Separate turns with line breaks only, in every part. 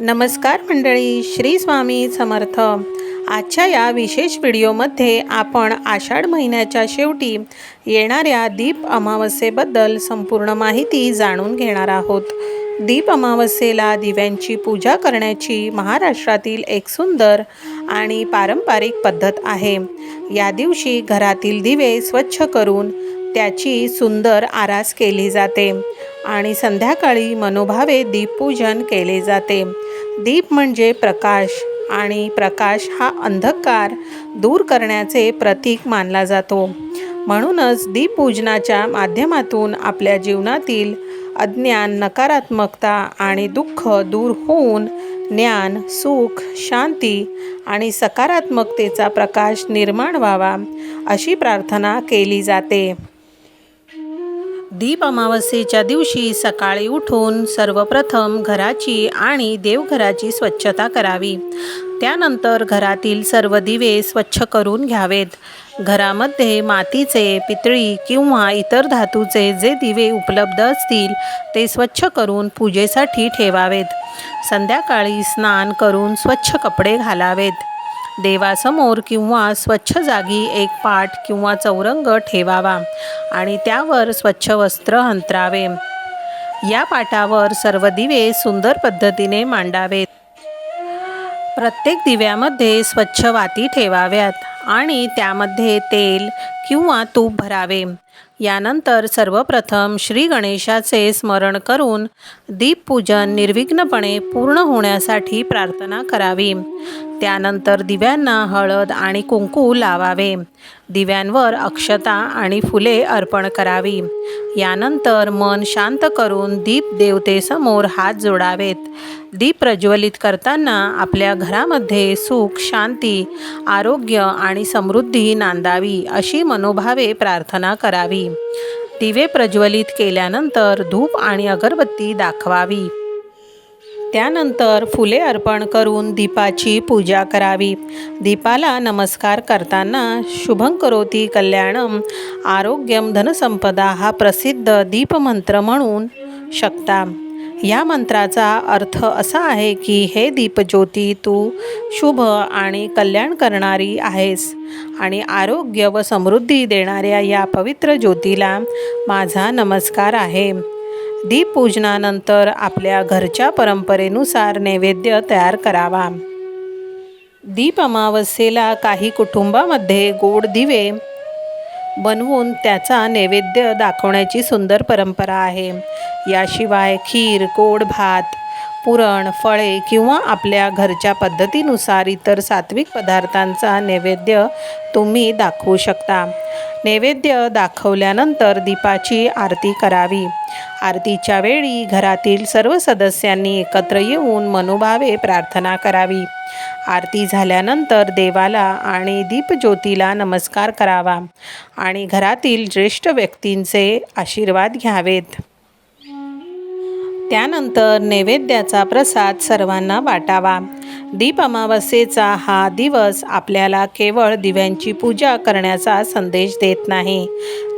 नमस्कार मंडळी, श्री स्वामी समर्थ। आजच्या या विशेष व्हिडिओमध्ये आपण आषाढ महिन्याच्या शेवटी येणाऱ्या दीप अमावस्येबद्दल संपूर्ण माहिती जाणून घेणार आहोत। दीप अमावस्येला दिव्यांची पूजा करण्याची महाराष्ट्रातील एक सुंदर आणि पारंपरिक पद्धत आहे। या दिवशी घरातील दिवे स्वच्छ करून त्याची सुंदर आरास केली जाते आणि संध्याकाळी मनोभावे दीपपूजन केले जाते। दीप म्हणजे प्रकाश आणि प्रकाश हा अंधकार दूर करण्याचे प्रतीक मानला जातो। म्हणूनच दीपपूजनाच्या माध्यमातून आपल्या जीवनातील अज्ञान, नकारात्मकता आणि दुःख दूर होऊन ज्ञान, सुख, शांती आणि सकारात्मकतेचा प्रकाश निर्माण व्हावा अशी प्रार्थना केली जाते। दीप अमावस्येच्या दिवशी सकाळी उठून सर्वप्रथम घराची आणि देवघराची स्वच्छता करावी। त्यानंतर घरातील सर्व दिवे स्वच्छ करून घ्यावेत। घरामध्ये मातीचे, पितळी किंवा इतर धातूचे जे दिवे उपलब्ध असतील ते स्वच्छ करून पूजेसाठी ठेवावेत। संध्याकाळी स्नान करून स्वच्छ कपडे घालावेत। देवासमोर किंवा स्वच्छ जागी एक पाट किंवा चौरंग ठेवावा आणि त्यावर स्वच्छ वस्त्र अंथरावे। या पाटावर सर्व दिवे सुंदर पद्धतीने मांडावेत। प्रत्येक दिव्यामध्ये स्वच्छ वाती ठेवाव्यात आणि त्यामध्ये तेल किंवा तूप भरावे। यानंतर सर्वप्रथम श्री गणेशाचे स्मरण करून दीपपूजन निर्विघ्नपणे पूर्ण होण्यासाठी प्रार्थना करावी। त्यानंतर दिव्यांना हळद आणि कुंकू लावावे। दिव्यांवर अक्षता आणि फुले अर्पण करावी। यानंतर मन शांत करून दीप देवतेसमोर हात जोडावेत। दीप प्रज्वलित करताना आपल्या घरामध्ये सुख, शांती, आरोग्य आणि समृद्धी नांदावी अशी मनोभावे प्रार्थना करावी। दिवे प्रज्वलित केल्यानंतर धूप आणि अगरबत्ती दाखवावी। त्यानंतर फुले अर्पण करून दीपाची पूजा करावी। दीपाला नमस्कार करताना शुभं करोति कल्याणम आरोग्यम धनसंपदा हा प्रसिद्ध दीपमंत्र म्हणून शकता। या मंत्राचा अर्थ असा आहे की हे दीपज्योती, तू शुभ आणि कल्याण करणारी आहेस आणि आरोग्य व समृद्धी देणाऱ्या या पवित्र ज्योतीला माझा नमस्कार आहे। दीपपूजनानंतर आपल्या घरच्या परंपरेनुसार नैवेद्य तयार करावा। दीप अमावस्येला काही कुटुंबामध्ये गोड दिवे बनवून त्याचा नैवेद्य दाखवण्याची सुंदर परंपरा आहे। याशिवाय खीर, गोड भात, पुरण, फळे किंवा आपल्या घरच्या पद्धतीनुसार इतर सात्विक पदार्थांचा नैवेद्य तुम्ही दाखवू शकता। नैवेद्य दाखवल्यानंतर दीपाची आरती करावी। आरतीच्या वेळी घरातील सर्व सदस्यांनी एकत्र येऊन मनोभावे प्रार्थना करावी। आरती झाल्यानंतर देवाला आणि दीपज्योतीला नमस्कार करावा आणि घरातील ज्येष्ठ व्यक्तींचे आशीर्वाद घ्यावेत। त्यानंतर नैवेद्याचा प्रसाद सर्वांना वाटावा। दीप अमावस्येचा हा दिवस आपल्याला केवळ दिव्यांची पूजा करण्याचा संदेश देत नाही,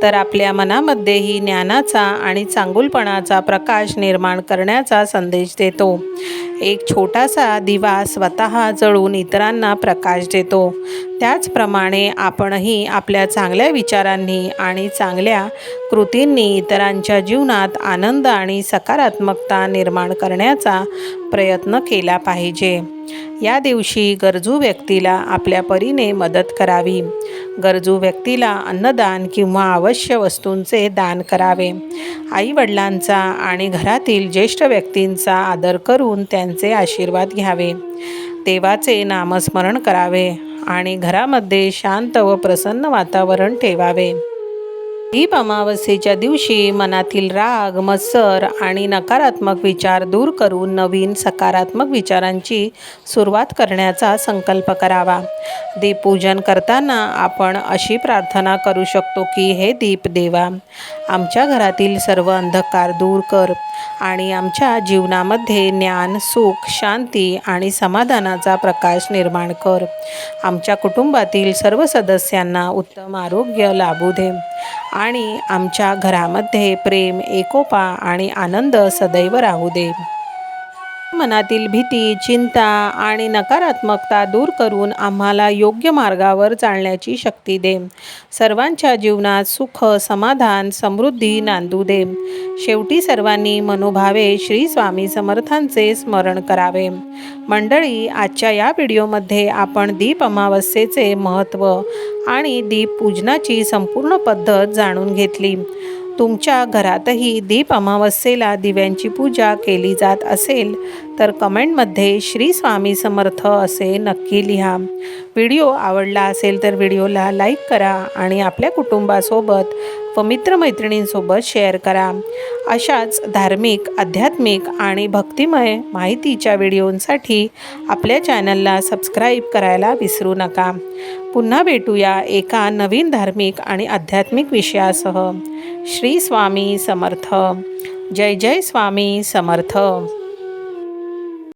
तर आपल्या मनामध्येही ज्ञानाचा आणि चांगुलपणाचा प्रकाश निर्माण करण्याचा संदेश देतो। एक छोटासा दिवा स्वतः जळून इतरांना प्रकाश देतो। त्याचप्रमाणे आपणही आपल्या चांगल्या विचारांनी आणि चांगल्या कृतींनी इतरांच्या जीवनात आनंद आणि सकारात्मकता निर्माण करण्याचा प्रयत्न केला पाहिजे। या दिवशी गरजू व्यक्तीला आपल्या परीने मदत करावी। गरजू व्यक्तीला अन्नदान किंवा आवश्यक वस्तूंचे दान करावे। आई-वडिलांचा आणि घरातील ज्येष्ठ व्यक्तींचा आदर करून त्यांचे आशीर्वाद घ्यावे। देवाचे नामस्मरण करावे आणि घरामध्ये शांत व प्रसन्न वातावरण ठेवावे। दीप अमावस्येच्या दिवशी मनातील राग, मत्सर आणि नकारात्मक विचार दूर करून नवीन सकारात्मक विचारांची सुरुवात करण्याचा संकल्प करावा। दीपपूजन करताना आपण अशी प्रार्थना करू शकतो की हे दीप देवा, आमच्या घरातील सर्व अंधकार दूर कर आणि आमच्या जीवनामध्ये ज्ञान, सुख, शांती आणि समाधानाचा प्रकाश निर्माण कर। आमच्या कुटुंबातील सर्व सदस्यांना उत्तम आरोग्य लाभू दे आणि आमच्या घरामध्ये प्रेम, एकोपा आणि आनंद सदैव राहू दे। मनातील भीती, चिंता आणि नकारात्मकता दूर करून आम्हाला योग्य मार्गावर चालण्याची शक्ती दे. सर्वांच्या जीवनात सुख, समाधान, समृद्धी नांदू दे. शेवटी सर्वांनी मनोभावे श्री स्वामी समर्थांचे स्मरण करावे. मंडळी, आजच्या या व्हिडिओमध्ये आपण दीप अमावस्येचे महत्त्व आणि दीप पूजनाची संपूर्ण पद्धत जाणून घेतली. तुमच्या घरातही दीप अमावस्येला दिव्यांची पूजा केली जात असेल तर कमेंटमध्ये श्री स्वामी समर्थ असे नक्की लिहा. व्हिडिओ आवडला असेल तर व्हिडिओला लाईक करा आणि आपल्या कुटुंबासोबत व मित्रमैत्रिणींसोबत शेअर करा. अशाच धार्मिक, आध्यात्मिक आणि भक्तिमय माहितीच्या व्हिडिओंसाठी आपल्या चॅनलला सबस्क्राईब करायला विसरू नका. पुन्हा भेटूया एका नवीन धार्मिक आणि आध्यात्मिक विषयासह. श्री स्वामी समर्थ. जय जय स्वामी समर्थ.